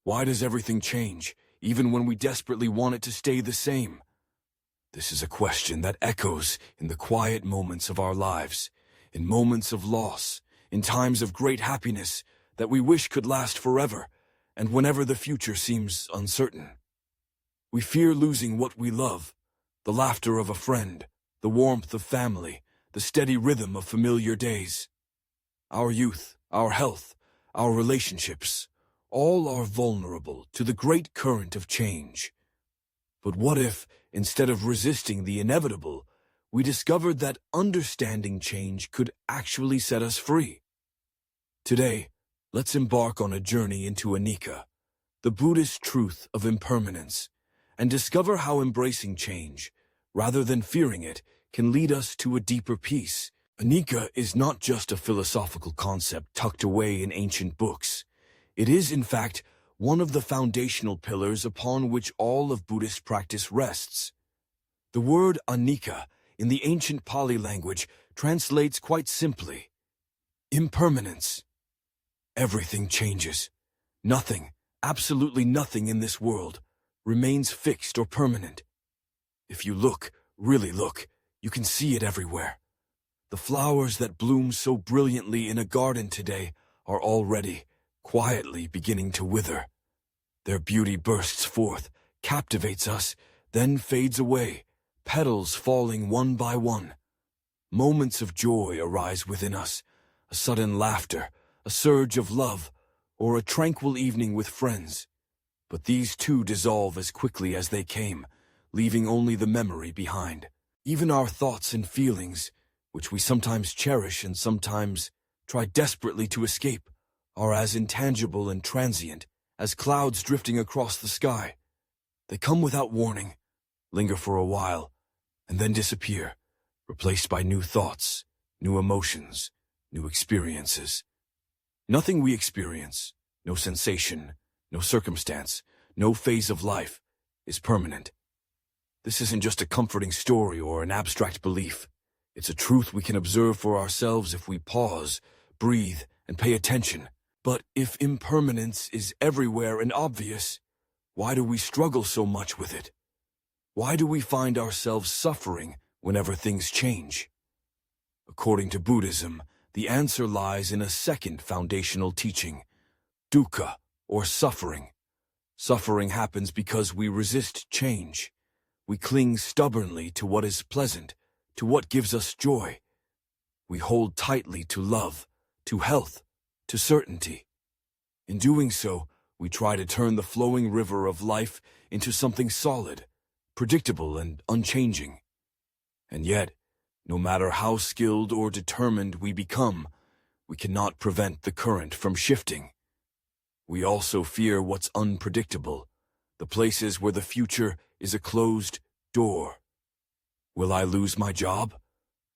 Why does everything change, even when we desperately want it to stay the same? This is a question that echoes in the quiet moments of our lives, in moments of loss, in times of great happiness that we wish could last forever, and whenever the future seems uncertain. We fear losing what we love, the laughter of a friend, the warmth of family, the steady rhythm of familiar days. Our youth, our health, our relationships, all are vulnerable to the great current of change. But what if, instead of resisting the inevitable, we discovered that understanding change could actually set us free? Today, let's embark on a journey into Anicca, the Buddhist truth of impermanence, and discover how embracing change, rather than fearing it, can lead us to a deeper peace. Anicca is not just a philosophical concept tucked away in ancient books. It is, in fact, one of the foundational pillars upon which all of Buddhist practice rests. The word Anicca in the ancient Pali language translates quite simply, impermanence. Everything changes. Nothing, absolutely nothing in this world, remains fixed or permanent. If you look, really look, you can see it everywhere. The flowers that bloom so brilliantly in a garden today are already, quietly beginning to wither. Their beauty bursts forth, captivates us, then fades away, petals falling one by one. Moments of joy arise within us, a sudden laughter, a surge of love, or a tranquil evening with friends. But these too dissolve as quickly as they came, leaving only the memory behind. Even our thoughts and feelings, which we sometimes cherish and sometimes try desperately to escape, are as intangible and transient as clouds drifting across the sky. They come without warning, linger for a while, and then disappear, replaced by new thoughts, new emotions, new experiences. Nothing we experience, no sensation, no circumstance, no phase of life, is permanent. This isn't just a comforting story or an abstract belief. It's a truth we can observe for ourselves if we pause, breathe, and pay attention. But if impermanence is everywhere and obvious, why do we struggle so much with it? Why do we find ourselves suffering whenever things change? According to Buddhism, the answer lies in a second foundational teaching, dukkha, or suffering. Suffering happens because we resist change. We cling stubbornly to what is pleasant, to what gives us joy. We hold tightly to love, to health, to certainty. In doing so, we try to turn the flowing river of life into something solid, predictable and unchanging. And yet, no matter how skilled or determined we become, we cannot prevent the current from shifting. We also fear what's unpredictable, the places where the future is a closed door. Will I lose my job?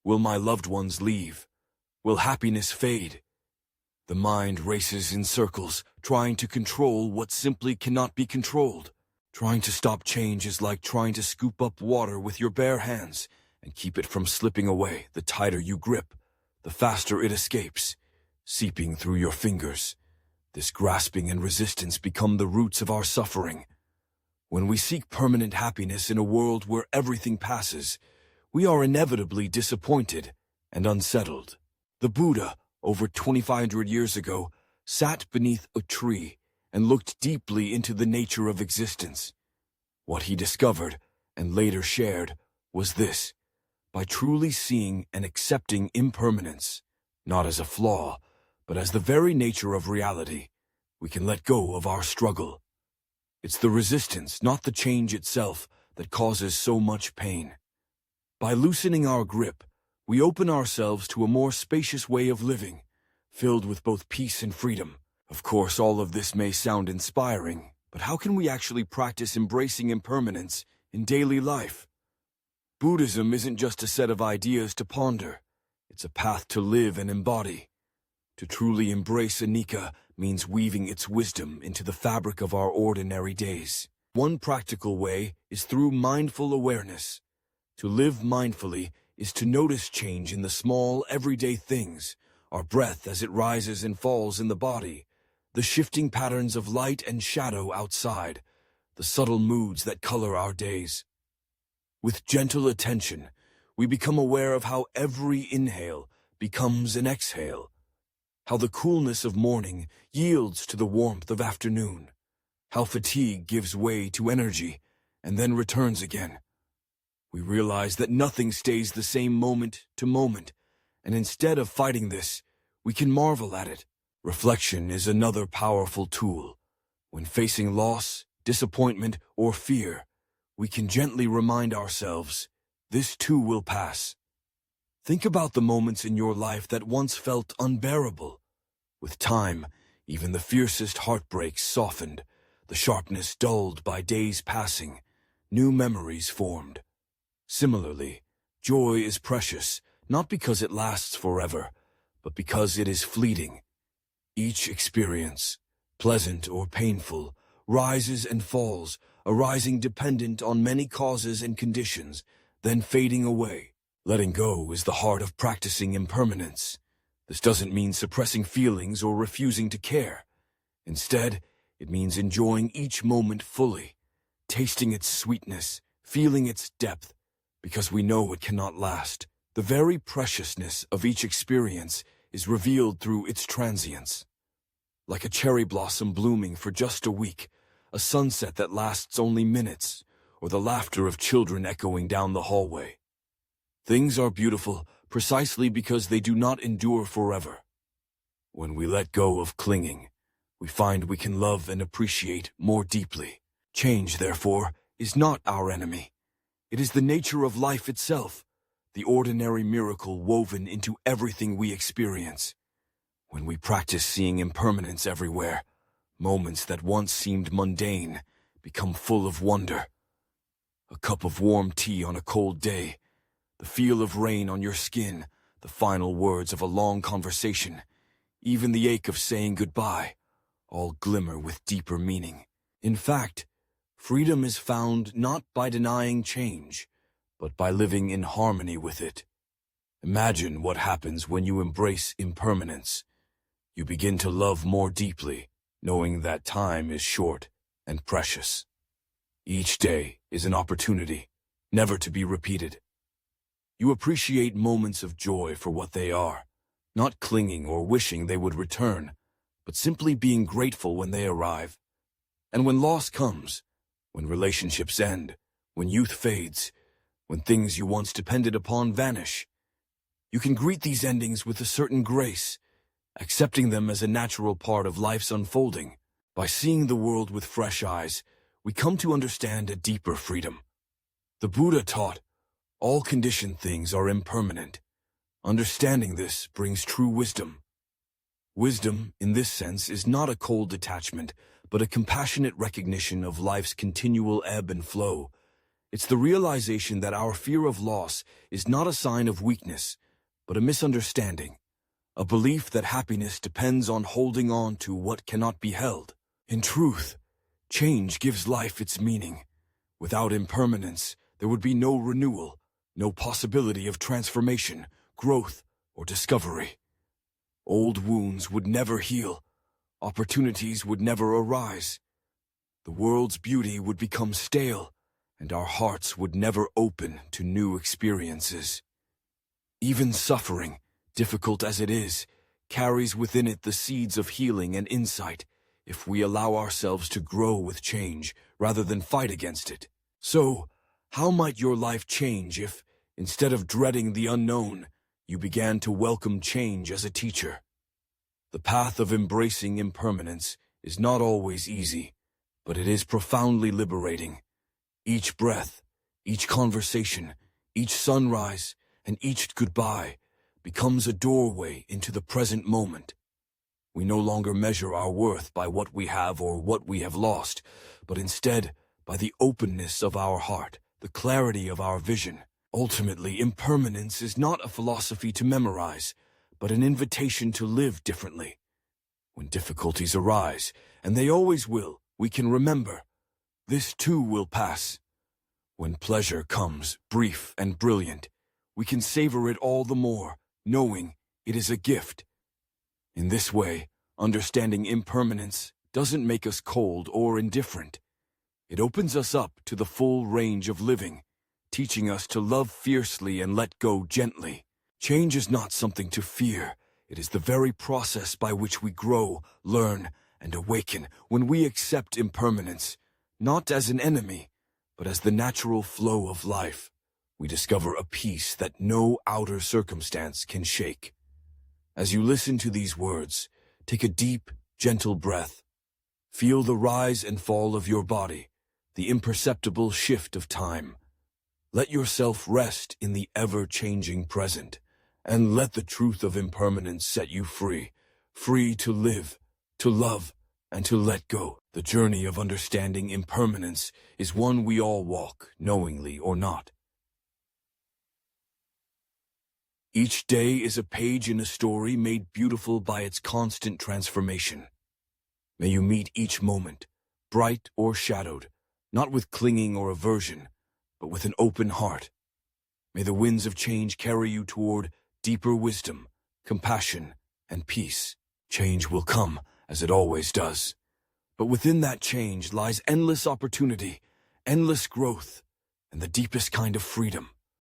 Will my loved ones leave? Will happiness fade? The mind races in circles, trying to control what simply cannot be controlled. Trying to stop change is like trying to scoop up water with your bare hands and keep it from slipping away. The tighter you grip, the faster it escapes, seeping through your fingers. This grasping and resistance become the roots of our suffering. When we seek permanent happiness in a world where everything passes, we are inevitably disappointed and unsettled. The Buddha, over 2,500 years ago, sat beneath a tree and looked deeply into the nature of existence. What he discovered, and later shared, was this: by truly seeing and accepting impermanence, not as a flaw, but as the very nature of reality, we can let go of our struggle. It's the resistance, not the change itself, that causes so much pain. By loosening our grip, we open ourselves to a more spacious way of living, filled with both peace and freedom. Of course, all of this may sound inspiring, but how can we actually practice embracing impermanence in daily life? Buddhism isn't just a set of ideas to ponder. It's a path to live and embody. To truly embrace Anicca means weaving its wisdom into the fabric of our ordinary days. One practical way is through mindful awareness. To live mindfully is to notice change in the small, everyday things, our breath as it rises and falls in the body, the shifting patterns of light and shadow outside, the subtle moods that color our days. With gentle attention, we become aware of how every inhale becomes an exhale, how the coolness of morning yields to the warmth of afternoon, how fatigue gives way to energy and then returns again. We realize that nothing stays the same moment to moment, and instead of fighting this, we can marvel at it. Reflection is another powerful tool. When facing loss, disappointment, or fear, we can gently remind ourselves, this too will pass. Think about the moments in your life that once felt unbearable. With time, even the fiercest heartbreaks softened, the sharpness dulled by days passing, new memories formed. Similarly, joy is precious, not because it lasts forever, but because it is fleeting. Each experience, pleasant or painful, rises and falls, arising dependent on many causes and conditions, then fading away. Letting go is the heart of practicing impermanence. This doesn't mean suppressing feelings or refusing to care. Instead, it means enjoying each moment fully, tasting its sweetness, feeling its depth, because we know it cannot last. The very preciousness of each experience is revealed through its transience. Like a cherry blossom blooming for just a week, a sunset that lasts only minutes, or the laughter of children echoing down the hallway. Things are beautiful precisely because they do not endure forever. When we let go of clinging, we find we can love and appreciate more deeply. Change, therefore, is not our enemy. It is the nature of life itself, the ordinary miracle woven into everything we experience. When we practice seeing impermanence everywhere, moments that once seemed mundane become full of wonder. A cup of warm tea on a cold day, the feel of rain on your skin, the final words of a long conversation, even the ache of saying goodbye, all glimmer with deeper meaning. In fact, freedom is found not by denying change, but by living in harmony with it. Imagine what happens when you embrace impermanence. You begin to love more deeply, knowing that time is short and precious. Each day is an opportunity, never to be repeated. You appreciate moments of joy for what they are, not clinging or wishing they would return, but simply being grateful when they arrive. And when loss comes, when relationships end, when youth fades, when things you once depended upon vanish, you can greet these endings with a certain grace, accepting them as a natural part of life's unfolding. By seeing the world with fresh eyes, we come to understand a deeper freedom. The Buddha taught, all conditioned things are impermanent. Understanding this brings true wisdom. Wisdom, in this sense, is not a cold detachment, but a compassionate recognition of life's continual ebb and flow. It's the realization that our fear of loss is not a sign of weakness, but a misunderstanding. A belief that happiness depends on holding on to what cannot be held. In truth, change gives life its meaning. Without impermanence, there would be no renewal, no possibility of transformation, growth, or discovery. Old wounds would never heal. Opportunities would never arise. The world's beauty would become stale, and our hearts would never open to new experiences. Even suffering, difficult as it is, carries within it the seeds of healing and insight if we allow ourselves to grow with change rather than fight against it. So, how might your life change if, instead of dreading the unknown, you began to welcome change as a teacher? The path of embracing impermanence is not always easy, but it is profoundly liberating. Each breath, each conversation, each sunrise, and each goodbye becomes a doorway into the present moment. We no longer measure our worth by what we have or what we have lost, but instead by the openness of our heart, the clarity of our vision. Ultimately, impermanence is not a philosophy to memorize, but an invitation to live differently. When difficulties arise, and they always will, we can remember, this too will pass. When pleasure comes, brief and brilliant, we can savor it all the more, knowing it is a gift. In this way, Understanding impermanence doesn't make us cold or indifferent. It opens us up to the full range of living, teaching us to love fiercely and let go gently. Change is not something to fear. It is the very process by which we grow, learn, and awaken. When we accept impermanence, not as an enemy, but as the natural flow of life, we discover a peace that no outer circumstance can shake. As you listen to these words, take a deep, gentle breath. Feel the rise and fall of your body, the imperceptible shift of time. Let yourself rest in the ever-changing present, and let the truth of impermanence set you free, free to live, to love, and to let go. The journey of understanding impermanence is one we all walk, knowingly or not. Each day is a page in a story made beautiful by its constant transformation. May you meet each moment, bright or shadowed, not with clinging or aversion, but with an open heart. May the winds of change carry you toward deeper wisdom, compassion, and peace. Change will come, as it always does. But within that change lies endless opportunity, endless growth, and the deepest kind of freedom.